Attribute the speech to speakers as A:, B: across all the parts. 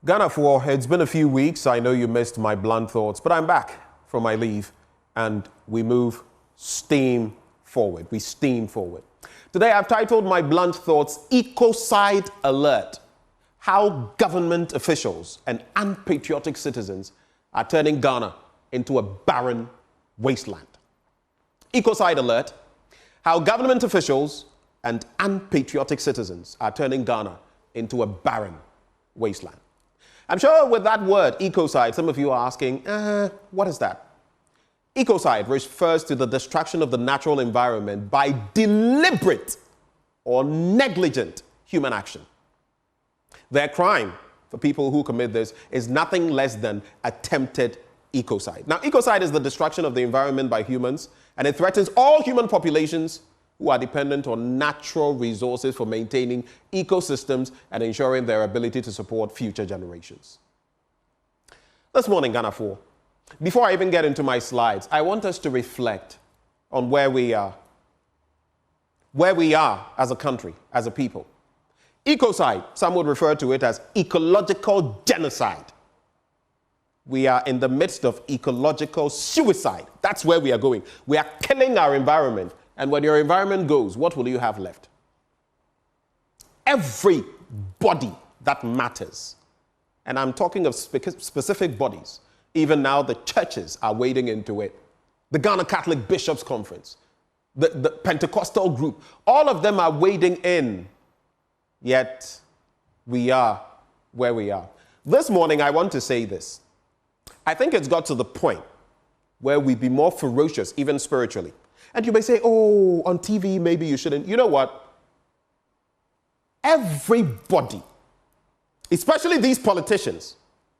A: Ghana, it's been a few weeks. I know you missed my blunt thoughts, but I'm back from my leave and we move steam forward. We steam forward. Today I've titled my blunt thoughts, Ecocide Alert. How government officials and unpatriotic citizens are turning Ghana into a barren wasteland. Ecocide Alert. How government officials and unpatriotic citizens are turning Ghana into a barren wasteland. I'm sure with that word, ecocide, some of you are asking, what is that? Ecocide refers to the destruction of the natural environment by deliberate or negligent human action. Their crime for people who commit this is nothing less than attempted ecocide. Now, ecocide is the destruction of the environment by humans, and it threatens all human populations who are dependent on natural resources for maintaining ecosystems and ensuring their ability to support future generations. This morning, Ghana 4, before I even get into my slides, I want us to reflect on where we are as a country, as a people. Ecocide, some would refer to it as ecological genocide. We are in the midst of ecological suicide. That's where we are going. We are killing our environment. And when your environment goes, what will you have left? Everybody that matters. And I'm talking of specific bodies. Even now, the churches are wading into it. The Ghana Catholic Bishops' Conference, the Pentecostal group, all of them are wading in. Yet, we are where we are. This morning, I want to say this. I think it's got to the point where we be more ferocious, even spiritually. And you may say, oh, on TV, maybe you shouldn't. You know what? Everybody, especially these politicians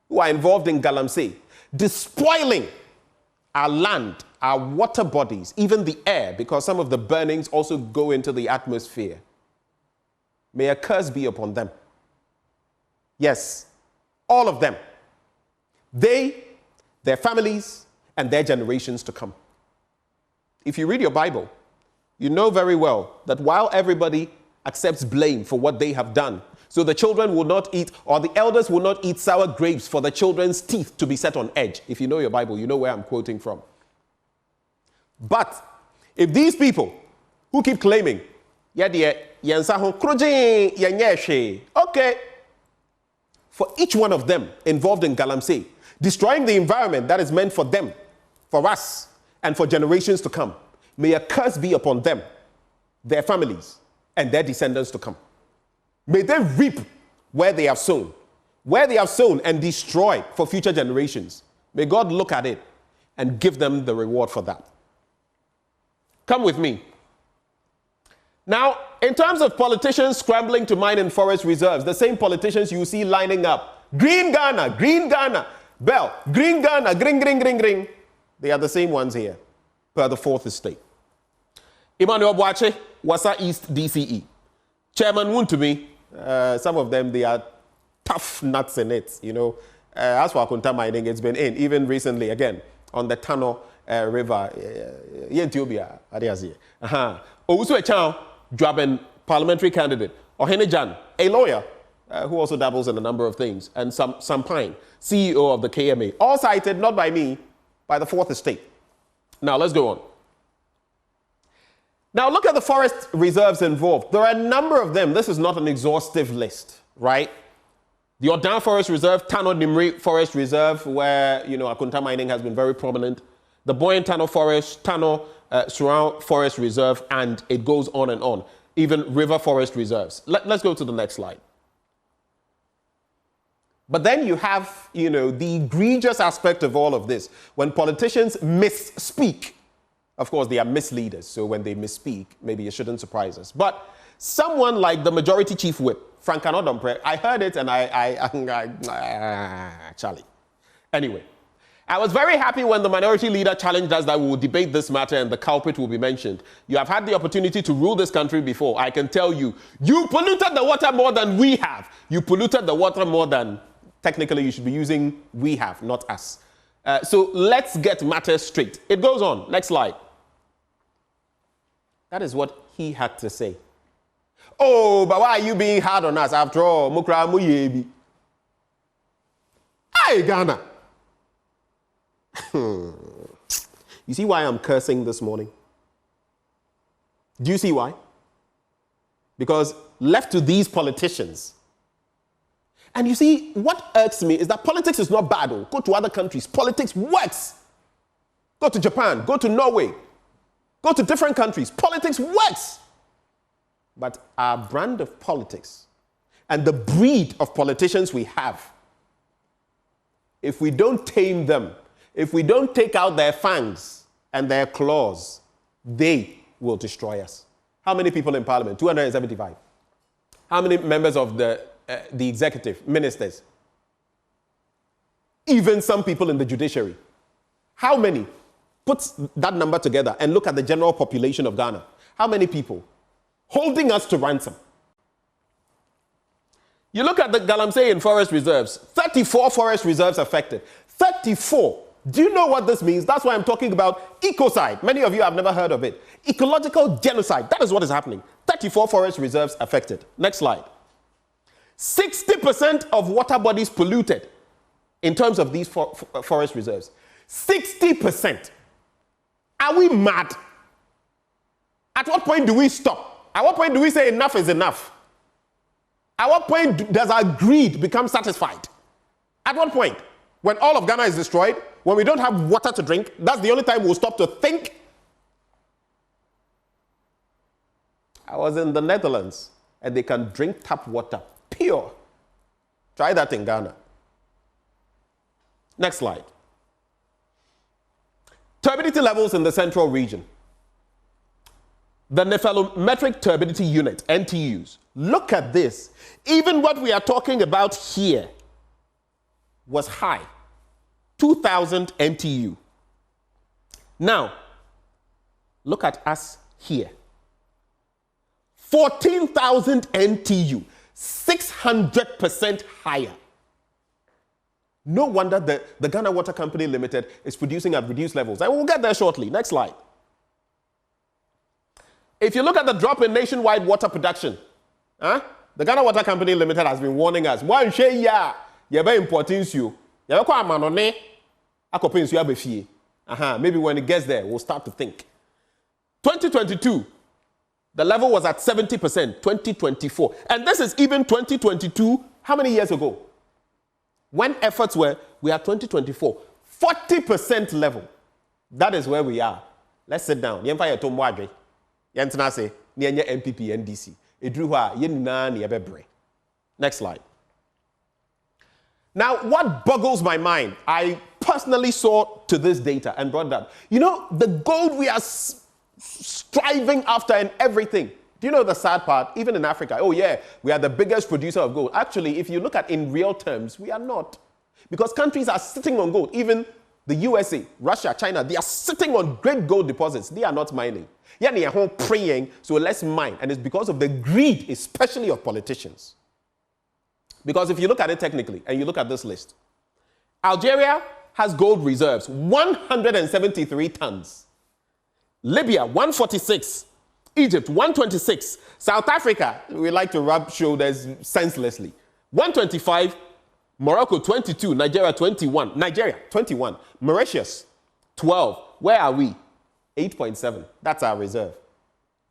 A: who are involved in Galamsey, despoiling our land, our water bodies, even the air, because some of the burnings also go into the atmosphere. May a curse be upon them. Yes, all of them. They, their families, and their generations to come. If you read your Bible, you know very well that while everybody accepts blame for what they have done, so the children will not eat, or the elders will not eat sour grapes for the children's teeth to be set on edge. If you know your Bible, you know where I'm quoting from. But if these people who keep claiming, okay, for each one of them involved in Galamsey, destroying the environment that is meant for them, for us, and for generations to come, may a curse be upon them, their families, and their descendants to come. May they reap where they have sown and destroy for future generations. May God look at it and give them the reward for that. Come with me. Now, in terms of politicians scrambling to mine in forest reserves, the same politicians you see lining up, Green Ghana, Bell, Green Ghana, green. They are the same ones here, per the fourth estate. Emmanuel Boache, Wasa East DCE. Chairman Wuntumi, some of them, they are tough nuts in it, you know. As for Akunta mining, it's been in, even recently, again, on the Tano River, Ethiopia, Owusu Echao, Dwaben parliamentary candidate, Ohene Jan, a lawyer, who also dabbles in a number of things, and Sampine, CEO of the KMA, all cited, not by me, by the fourth estate. Now, let's go on. Now, look at the forest reserves involved. There are a number of them. This is not an exhaustive list, right? The Odan Forest Reserve, Tano Nimri Forest Reserve, where, you know, Akunta mining has been very prominent. The Boyen Tano Forest, Tano Surround Forest Reserve, and it goes on and on. Even river forest reserves. Let's go to the next slide. But then you have, you know, the egregious aspect of all of this. When politicians misspeak, of course, they are misleaders. So when they misspeak, maybe it shouldn't surprise us. But someone like the Majority Chief Whip, Frank Anodompre, I heard it and Charlie. Anyway, I was very happy when the minority leader challenged us that we will debate this matter and the culprit will be mentioned. You have had the opportunity to rule this country before. I can tell you, you polluted the water more than we have. You polluted the water more than... Technically, you should be using we have, not us. So let's get matters straight. It goes on. Next slide. That is what he had to say. Oh, but why are you being hard on us? After all, Mukra Muyebi. Hey, Ghana. You see why I'm cursing this morning? Do you see why? Because left to these politicians, and you see, what irks me is that politics is not bad. Go to other countries. Politics works. Go to Japan. Go to Norway. Go to different countries. Politics works. But our brand of politics and the breed of politicians we have, if we don't tame them, if we don't take out their fangs and their claws, they will destroy us. How many people in Parliament? 275. How many members of the executive, ministers? Even some people in the judiciary. How many? Put that number together and look at the general population of Ghana. How many people? Holding us to ransom. You look at the Galamsey forest reserves, 34 forest reserves affected. 34. Do you know what this means? That's why I'm talking about ecocide. Many of you have never heard of it. Ecological genocide. That is what is happening. 34 forest reserves affected. Next slide. 60% of water bodies polluted in terms of these forest reserves. 60%. Are we mad? At what point do we stop? At what point do we say enough is enough? At what point does our greed become satisfied? At what point? When all of Ghana is destroyed, when we don't have water to drink, that's the only time we'll stop to think. I was in the Netherlands, and they can drink tap water, pure. Try that in Ghana. Next slide. Turbidity levels in the central region. The nephelometric turbidity unit, NTUs. Look at this. Even what we are talking about here was high. 2,000 NTU. Now, look at us here. 14,000 NTU. 600% higher. No wonder the Ghana Water Company Limited is producing at reduced levels. And we'll get there shortly. Next slide. If you look at the drop in nationwide water production, the Ghana Water Company Limited has been warning us. One share ya, you're very important you. You're quite manone. Maybe when it gets there, we'll start to think. 2022, the level was at 70%. 2024, and this is even 2022. How many years ago? When efforts were, we are 2024, 40% level. That is where we are. Let's sit down. MPP, NDC. Next slide. Now, what boggles my mind, I personally saw to this data and brought that. You know, the gold we are striving after and everything. Do you know the sad part? Even in Africa, oh yeah, we are the biggest producer of gold. Actually, if you look at in real terms, we are not. Because countries are sitting on gold. Even the USA, Russia, China, they are sitting on great gold deposits. They are not mining. Yeah, they are home praying, so let's mine. And it's because of the greed, especially of politicians. Because if you look at it technically, and you look at this list, Algeria has gold reserves, 173 tons. Libya, 146. Egypt, 126. South Africa, we like to rub shoulders senselessly. 125. Morocco, 22. Nigeria, 21. Nigeria, 21. Mauritius, 12. Where are we? 8.7. That's our reserve.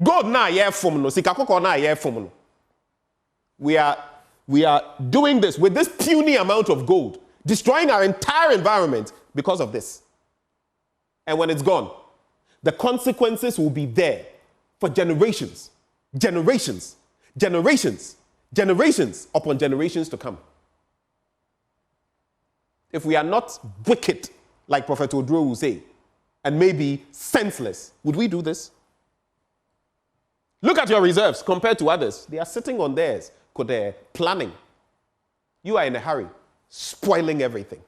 A: Gold na ye fumno. Sikakoko na ye fumno. We are doing this with this puny amount of gold, destroying our entire environment because of this. And when it's gone, the consequences will be there for generations, generations, generations, generations upon generations to come. If we are not wicked, like Prophet Odro will say, and maybe senseless, would we do this? Look at your reserves compared to others. They are sitting on theirs, they're planning. You are in a hurry, spoiling everything.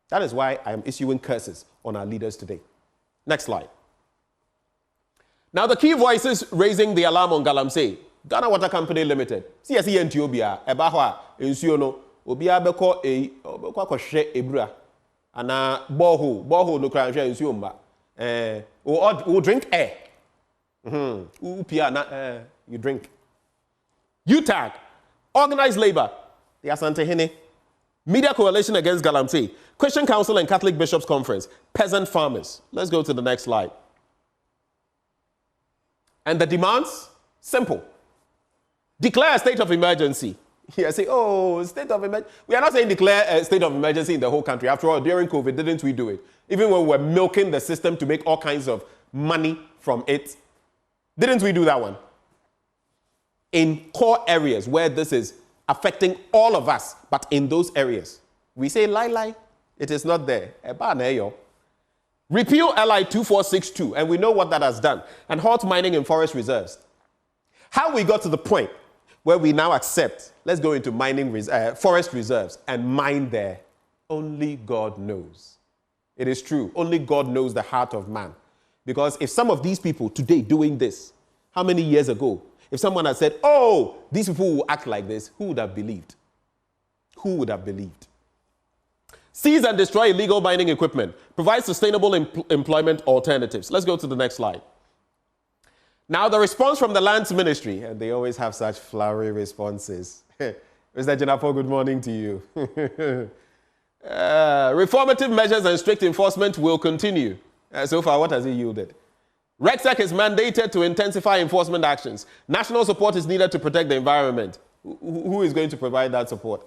A: That is why I am issuing curses on our leaders today. Next slide. Now, the key voices raising the alarm on Galamsey, Ghana Water Company Limited, CSE and Ethiopia, Ebahwa, Insuono, Obia Beko Koshe Ebra, and Boho, no crown share Insuomba. Who drink air. You drink. UTAG, organized labor, the Asante Hene, Media Coalition Against Galamsey, Christian Council and Catholic Bishops Conference, peasant farmers. Let's go to the next slide. And the demands? Simple. Declare a state of emergency. Yeah, say, oh, state of emergency. We are not saying declare a state of emergency in the whole country. After all, during COVID, didn't we do it? Even when we were milking the system to make all kinds of money from it, didn't we do that one? In core areas where this is affecting all of us, but in those areas, we say, lie, it is not there. Repeal LI 2462, and we know what that has done, and halt mining in forest reserves. How we got to the point where we now accept, let's go into mining forest reserves and mine there, only God knows. It is true. Only God knows the heart of man. Because if some of these people today doing this, how many years ago, if someone had said, oh, these people will act like this, who would have believed? Who would have believed? Seize and destroy illegal mining equipment. Provide sustainable employment alternatives. Let's go to the next slide. Now, the response from the Lands Ministry, and they always have such flowery responses. Mr. Jenapo, good morning to you. Reformative measures and strict enforcement will continue. So far, what has it yielded? RECSEC is mandated to intensify enforcement actions. National support is needed to protect the environment. Who is going to provide that support?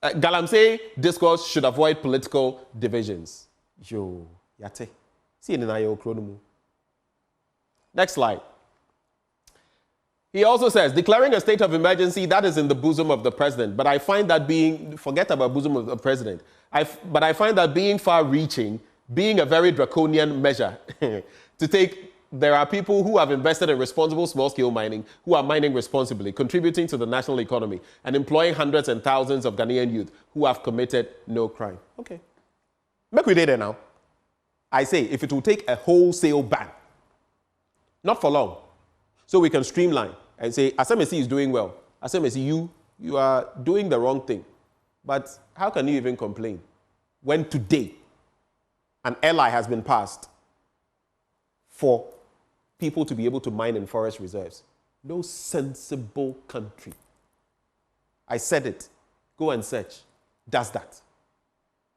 A: Galamsey discourse should avoid political divisions. Yo, yate. Next slide. He also says, declaring a state of emergency, that is in the bosom of the president. But I find that forget about bosom of the president. But I find that being far-reaching, being a very draconian measure to take. There are people who have invested in responsible small-scale mining, who are mining responsibly, contributing to the national economy, and employing hundreds and thousands of Ghanaian youth who have committed no crime. Okay. Make we do that now. I say, if it will take a wholesale ban, not for long, so we can streamline and say, Asemesi is doing well. Asemesi, you are doing the wrong thing. But how can you even complain when today an LI has been passed for people to be able to mine in forest reserves? No sensible country, I said it, go and search, does that.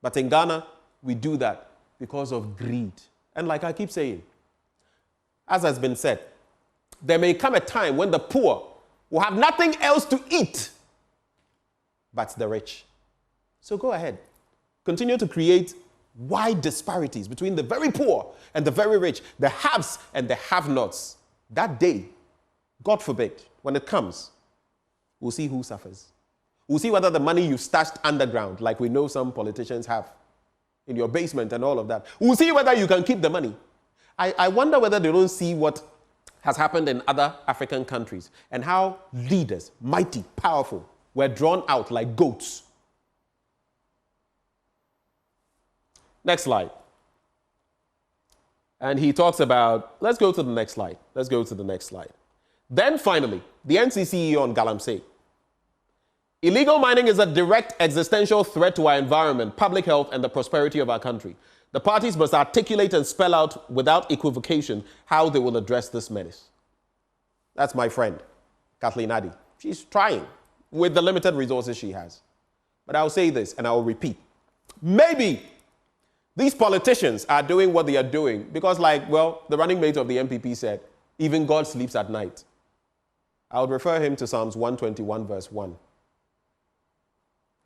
A: But in Ghana, we do that because of greed. And like I keep saying, as has been said, there may come a time when the poor will have nothing else to eat but the rich. So go ahead. Continue to create wide disparities between the very poor and the very rich, the haves and the have-nots. That day, God forbid, when it comes, we'll see who suffers. We'll see whether the money you stashed underground, like we know some politicians have, in your basement and all of that. We'll see whether you can keep the money. I wonder whether they don't see what has happened in other African countries and how leaders, mighty, powerful, were drawn out like goats. Next slide. And he talks about, let's go to the next slide. Let's go to the next slide. Then finally, the NCCE on Galamsey. Illegal mining is a direct existential threat to our environment, public health, and the prosperity of our country. The parties must articulate and spell out without equivocation how they will address this menace. That's my friend, Kathleen Addy. She's trying with the limited resources she has. But I'll say this, and I'll repeat. Maybe these politicians are doing what they are doing because, the running mate of the MPP said, even God sleeps at night. I would refer him to Psalms 121, verse 1.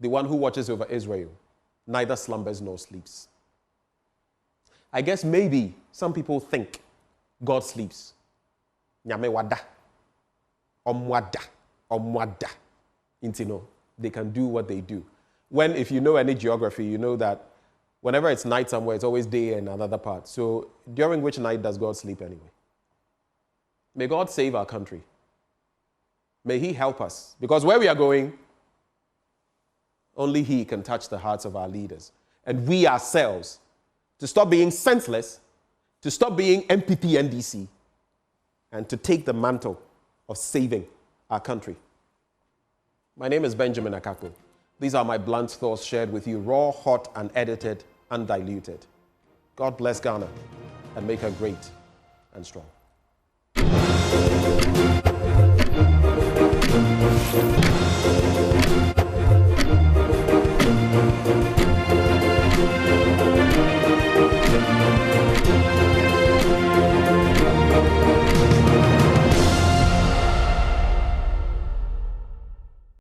A: The one who watches over Israel neither slumbers nor sleeps. I guess maybe some people think God sleeps. Nyame wada. Omwada. Intino. They can do what they do. When, if you know any geography, you know that whenever it's night somewhere, it's always day in another part. So during which night does God sleep anyway? May God save our country. May He help us. Because where we are going, only He can touch the hearts of our leaders. And we ourselves, to stop being senseless, to stop being MPP NDC, and to take the mantle of saving our country. My name is Benjamin Akako. These are my blunt thoughts shared with you, raw, hot, unedited, undiluted. God bless Ghana and make her great and strong.